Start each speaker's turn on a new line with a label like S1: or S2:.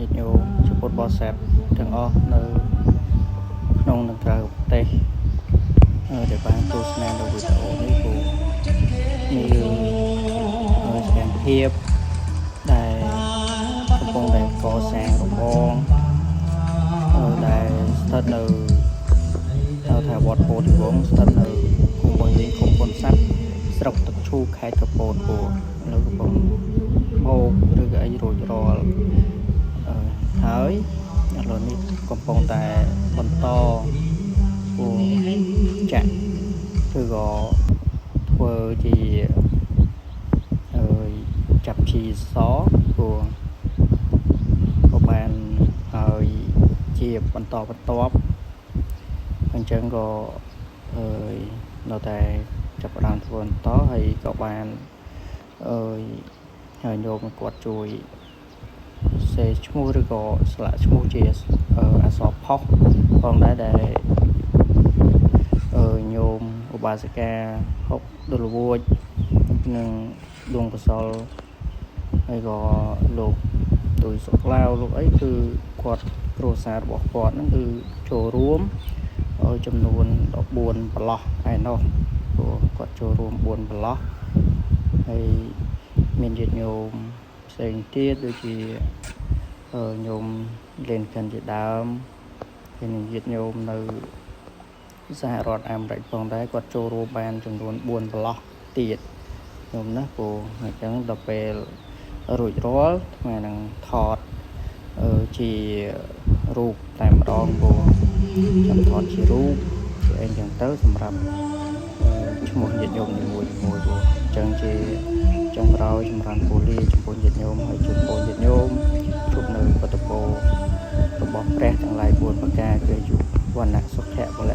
S1: nhiệt nhôm chụp bột bò sẹp thường o nơi nông nâng cao tê để bán tô snan đầu video này của như sáng hiệp đài công bông đài có sáng rộng bong đài thật nơi thả bọt bột thì cũng thật nơi cùng bởi những không con sắt sọc tập chu khai tập bột của nó cũng mô rồi cái rồiហើយឥឡូវនេះកំពុងតែបន្តពូចាក់គឺក៏ធ្វើជាចាប់ជីសពូក៏បានហើយជាបន្តបន្ទាប់អញ្ចឹងក៏នៅតែចាប់ផ្ដើមធ្វើបន្តហើយក៏បានហើយញោមគាត់ជួយសេឈ្មោះឬក៏ស្លាកឈ្មោះជាអក្សរផុសផងដែរដែលញោមឧបាសិកាហុកដុលវួចនិងដួងកសលហើយក៏លោកដោយសុខឡាវលោកអីគឺគាត់គ្រួសាររបស់គាត់ហ្នឹងគឺចូលរួមចំនួន14ប្រឡោះឯនោះព្រោះគាត់ចូលរួម4ប្រឡោះហើយមានញាតិញោមផ្សេងទៀតដូចជាញោមលេនកាន់ជាដើមហើយនឹងញាតិញោមនៅសហរដ្ឋអាមេរិកផងដែរគាត់ចូលរួមបានចំនួន4ប្រឡោះទៀតញោមណាព្រោះអញ្ចឹងដល់ពេលរួចរាល់ថ្ងៃនឹងថតជារូបតែម្ដងព្រោះចាំថតជារូបអីចឹងទៅសម្រាប់ឈ្មោះញាតិញោមមួយព្រោះអញ្ចឹងជាចុងក្រោយចម្រើនពូលាចំពោះញាតិញោមហើយជួបពលញាតិញោមជួបនៅបតពោរបស់ព្រះទាំងឡាយ4ប្រការគឺអាយុវណ្ណៈសុខៈពលៈ